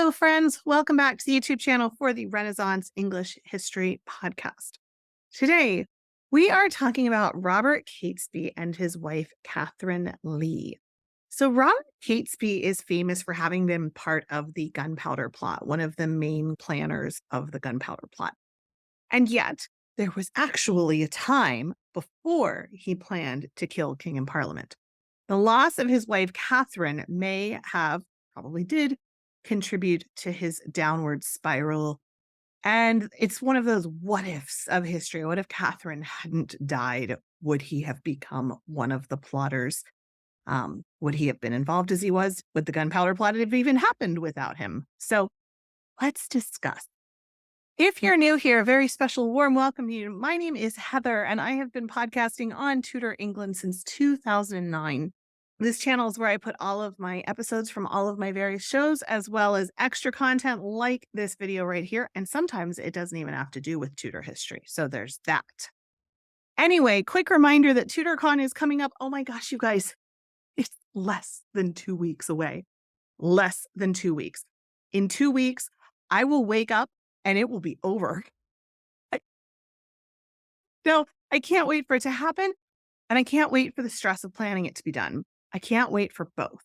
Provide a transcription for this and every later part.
Hello, friends. Welcome back to the YouTube channel for the Renaissance English History Podcast. Today, we are talking about Robert Catesby and his wife, Katherine Leigh. So Robert Catesby is famous for having been part of the Gunpowder Plot, one of the main planners of the Gunpowder Plot. And yet, there was actually a time before he planned to kill King and Parliament. The loss of his wife, Catherine, probably did, contribute to his downward spiral. And it's one of those what ifs of history. What if Catherine hadn't died? Would he have become one of the plotters? Would he have been involved as he was with the gunpowder plot? It have even happened without him. So let's discuss. If you're new here, a very special warm welcome to you. My name is Heather, and I have been podcasting on Tudor England since 2009. This channel is where I put all of my episodes from all of my various shows, as well as extra content like this video right here. And sometimes it doesn't even have to do with Tudor history. So there's that. Anyway, quick reminder that TudorCon is coming up. Oh my gosh, you guys, it's less than 2 weeks away. Less than 2 weeks. In 2 weeks, I will wake up and it will be over. I can't wait for it to happen. And I can't wait for the stress of planning it to be done. I can't wait for both.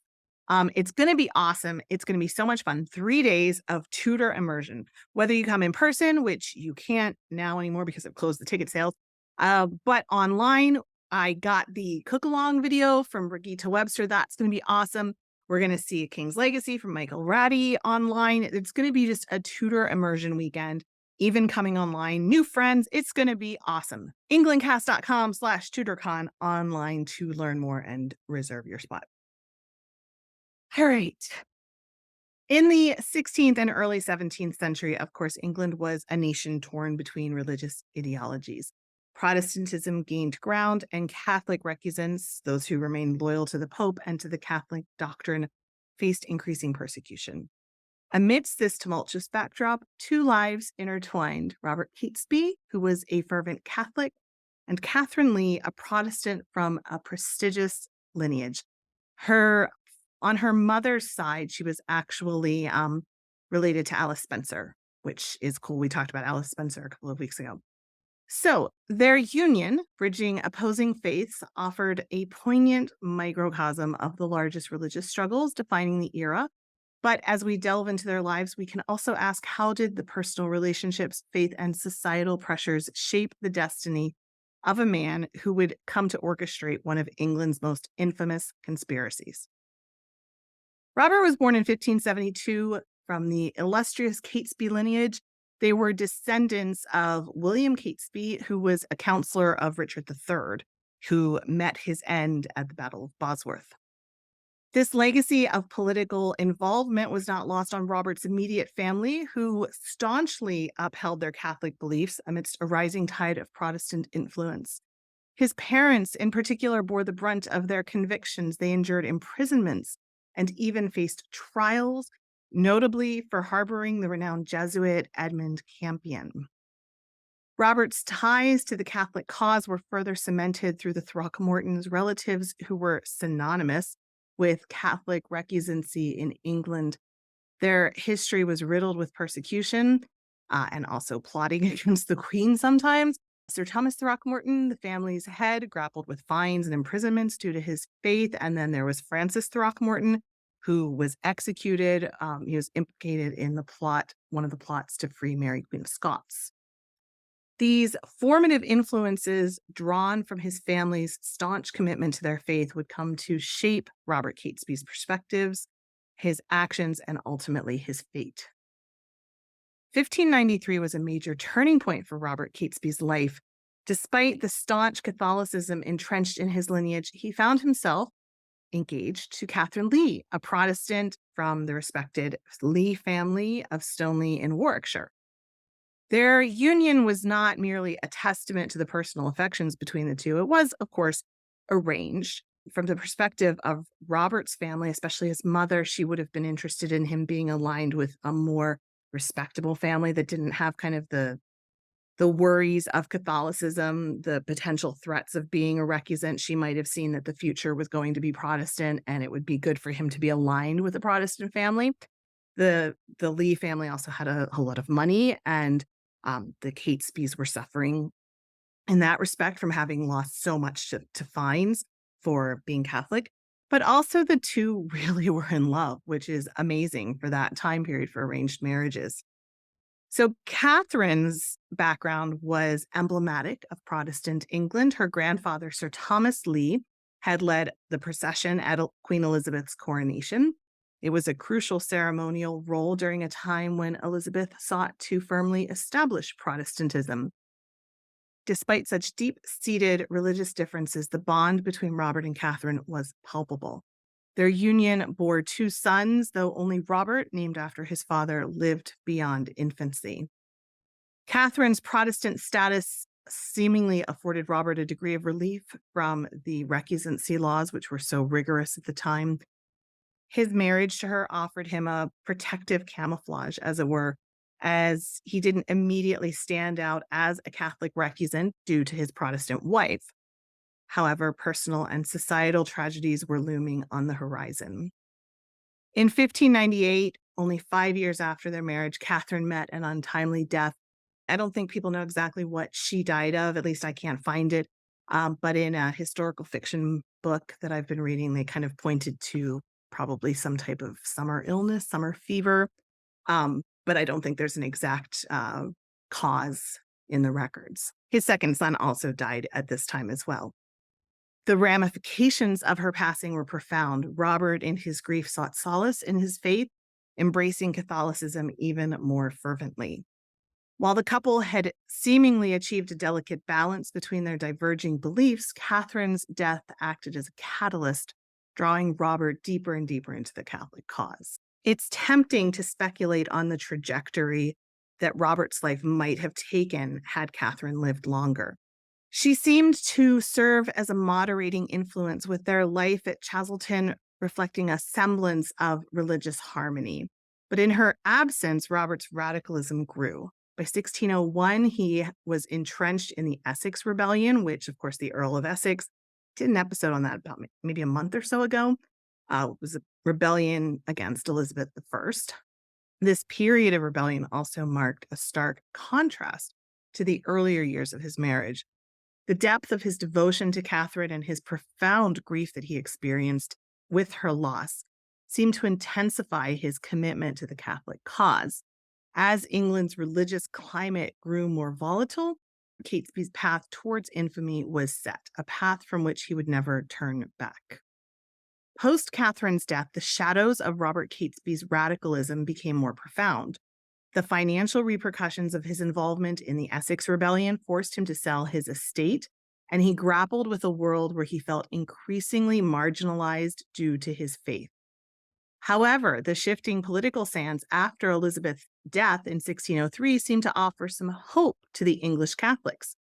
It's going to be awesome. It's going to be so much fun. 3 days of Tudor immersion, whether you come in person, which you can't now anymore because I've closed the ticket sales. But online, I got the cook along video from Brigitte Webster. That's going to be awesome. We're going to see A King's Legacy from Michael Ratty online. It's going to be just a Tudor immersion weekend. Even coming online, new friends, it's going to be awesome. englandcast.com/TudorCon online to learn more and reserve your spot. All right. In the 16th and early 17th century, of course, England was a nation torn between religious ideologies. Protestantism gained ground, and Catholic recusants, those who remained loyal to the Pope and to the Catholic doctrine, faced increasing persecution. Amidst this tumultuous backdrop, 2 lives intertwined: Robert Catesby, who was a fervent Catholic, and Katherine Leigh, a Protestant from a prestigious lineage. On her mother's side, she was actually related to Alice Spencer, which is cool. We talked about Alice Spencer a couple of weeks ago. So their union, bridging opposing faiths, offered a poignant microcosm of the largest religious struggles defining the era. But as we delve into their lives, we can also ask, how did the personal relationships, faith, and societal pressures shape the destiny of a man who would come to orchestrate one of England's most infamous conspiracies? Robert was born in 1572 from the illustrious Catesby lineage. They were descendants of William Catesby, who was a counselor of Richard III, who met his end at the Battle of Bosworth. This legacy of political involvement was not lost on Robert's immediate family, who staunchly upheld their Catholic beliefs amidst a rising tide of Protestant influence. His parents, in particular, bore the brunt of their convictions. They endured imprisonments and even faced trials, notably for harboring the renowned Jesuit Edmund Campion. Robert's ties to the Catholic cause were further cemented through the Throckmortons, relatives who were synonymous with Catholic recusancy in England. Their history was riddled with persecution and also plotting against the Queen sometimes. Sir Thomas Throckmorton, the family's head, grappled with fines and imprisonments due to his faith. And then there was Francis Throckmorton, who was executed. He was implicated in the plot, one of the plots to free Mary, Queen of Scots. These formative influences drawn from his family's staunch commitment to their faith would come to shape Robert Catesby's perspectives, his actions, and ultimately his fate. 1593 was a major turning point for Robert Catesby's life. Despite the staunch Catholicism entrenched in his lineage, he found himself engaged to Katherine Leigh, a Protestant from the respected Leigh family of Stoneleigh in Warwickshire. Their union was not merely a testament to the personal affections between the two. It was, of course, arranged. From the perspective of Robert's family, especially his mother, she would have been interested in him being aligned with a more respectable family that didn't have kind of the worries of Catholicism, the potential threats of being a recusant. She might have seen that the future was going to be Protestant and it would be good for him to be aligned with a Protestant family. The Leigh family also had a lot of money, and the Catesbys were suffering in that respect from having lost so much to fines for being Catholic. But also, the two really were in love, which is amazing for that time period for arranged marriages. So, Catherine's background was emblematic of Protestant England. Her grandfather, Sir Thomas Leigh, had led the procession at Queen Elizabeth's coronation. It was a crucial ceremonial role during a time when Elizabeth sought to firmly establish Protestantism. Despite such deep seated religious differences, the bond between Robert and Catherine was palpable. Their union bore two sons, though only Robert, named after his father, lived beyond infancy. Catherine's Protestant status seemingly afforded Robert a degree of relief from the recusancy laws, which were so rigorous at the time. His marriage to her offered him a protective camouflage, as it were, as he didn't immediately stand out as a Catholic recusant due to his Protestant wife. However, personal and societal tragedies were looming on the horizon. In 1598, only 5 years after their marriage, Catherine met an untimely death. I don't think people know exactly what she died of, at least I can't find it. But in a historical fiction book that I've been reading, they kind of pointed to probably some type of summer illness, summer fever. But I don't think there's an exact cause in the records. His second son also died at this time as well. The ramifications of her passing were profound. Robert, in his grief, sought solace in his faith, embracing Catholicism even more fervently. While the couple had seemingly achieved a delicate balance between their diverging beliefs, Catherine's death acted as a catalyst, drawing Robert deeper and deeper into the Catholic cause. It's tempting to speculate on the trajectory that Robert's life might have taken had Catherine lived longer. She seemed to serve as a moderating influence, with their life at Chasleton reflecting a semblance of religious harmony. But in her absence, Robert's radicalism grew. By 1601, he was entrenched in the Essex Rebellion, which, of course, the Earl of Essex did an episode on that about maybe a month or so ago. It was a rebellion against Elizabeth I. This period of rebellion also marked a stark contrast to the earlier years of his marriage. The depth of his devotion to Catherine and his profound grief that he experienced with her loss seemed to intensify his commitment to the Catholic cause. As England's religious climate grew more volatile, Catesby's path towards infamy was set, a path from which he would never turn back. Post Catherine's death, the shadows of Robert Catesby's radicalism became more profound. The financial repercussions of his involvement in the Essex Rebellion forced him to sell his estate, and he grappled with a world where he felt increasingly marginalized due to his faith. However, the shifting political sands after Elizabeth's death in 1603 seemed to offer some hope to the English Catholics.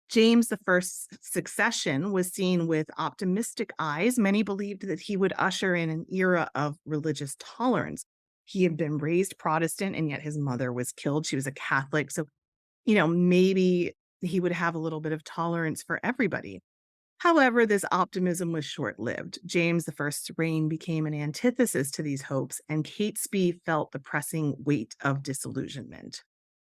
James I's succession was seen with optimistic eyes. Many believed that he would usher in an era of religious tolerance. He had been raised Protestant, and yet his mother was killed. She was a Catholic. So, maybe he would have a little bit of tolerance for everybody. However, this optimism was short-lived. James I's reign became an antithesis to these hopes, and Catesby felt the pressing weight of disillusionment.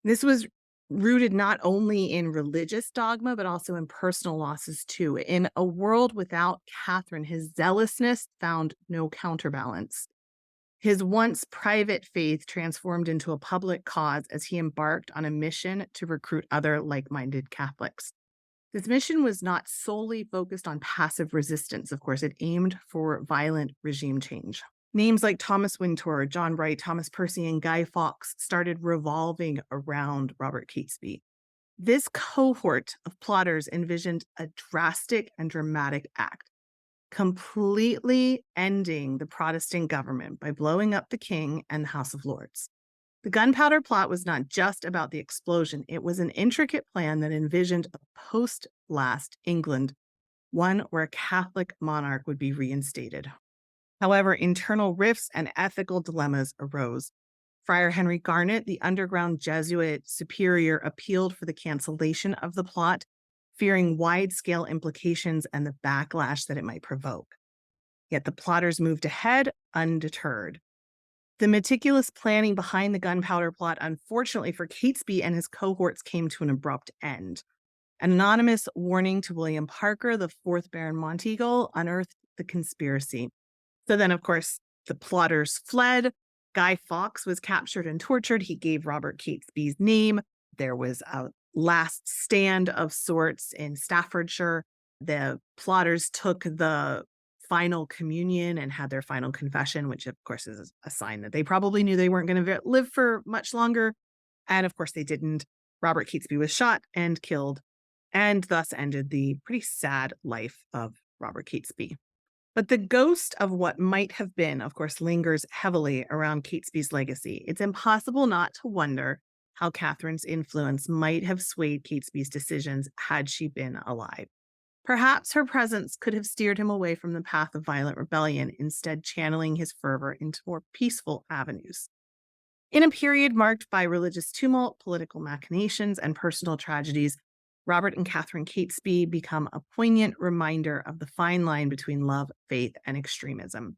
This was rooted not only in religious dogma, but also in personal losses too. In a world without Catherine, his zealousness found no counterbalance. His once private faith transformed into a public cause as he embarked on a mission to recruit other like-minded Catholics. This mission was not solely focused on passive resistance. Of course, it aimed for violent regime change. Names like Thomas Wintour, John Wright, Thomas Percy, and Guy Fawkes started revolving around Robert Catesby. This cohort of plotters envisioned a drastic and dramatic act, completely ending the Protestant government by blowing up the king and the House of Lords. The Gunpowder Plot was not just about the explosion. It was an intricate plan that envisioned a post-blast England, one where a Catholic monarch would be reinstated. However, internal rifts and ethical dilemmas arose. Friar Henry Garnet, the underground Jesuit superior, appealed for the cancellation of the plot, fearing wide-scale implications and the backlash that it might provoke. Yet the plotters moved ahead undeterred. The meticulous planning behind the Gunpowder Plot, unfortunately for Catesby and his cohorts, came to an abrupt end. An anonymous warning to William Parker, the fourth Baron Monteagle, unearthed the conspiracy. So then, of course, the plotters fled. Guy Fawkes was captured and tortured. He gave Robert Catesby's name. There was a last stand of sorts in Staffordshire. The plotters took the final communion and had their final confession, which, of course, is a sign that they probably knew they weren't going to live for much longer. And of course, they didn't. Robert Catesby was shot and killed, and thus ended the pretty sad life of Robert Catesby. But the ghost of what might have been, of course, lingers heavily around Catesby's legacy. It's impossible not to wonder how Catherine's influence might have swayed Catesby's decisions had she been alive. Perhaps her presence could have steered him away from the path of violent rebellion, instead channeling his fervor into more peaceful avenues. In a period marked by religious tumult, political machinations, and personal tragedies, Robert and Katherine Catesby become a poignant reminder of the fine line between love, faith, and extremism.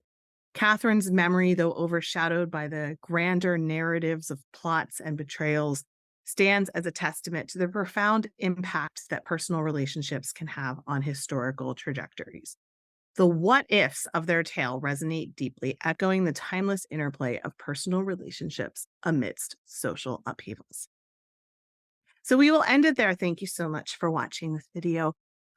Catherine's memory, though overshadowed by the grander narratives of plots and betrayals, stands as a testament to the profound impact that personal relationships can have on historical trajectories. The what ifs of their tale resonate deeply, echoing the timeless interplay of personal relationships amidst social upheavals. So we will end it there. Thank you so much for watching this video.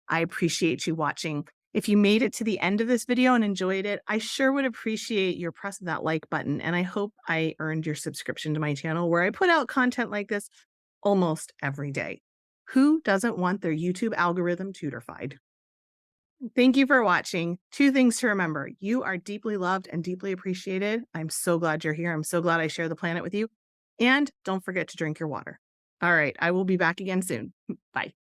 I appreciate you watching. If you made it to the end of this video and enjoyed it, I sure would appreciate your press of that like button. And I hope I earned your subscription to my channel, where I put out content like this almost every day. Who doesn't want their YouTube algorithm tutorified? Thank you for watching. Two things to remember. You are deeply loved and deeply appreciated. I'm so glad you're here. I'm so glad I share the planet with you. And don't forget to drink your water. All right, I will be back again soon. Bye.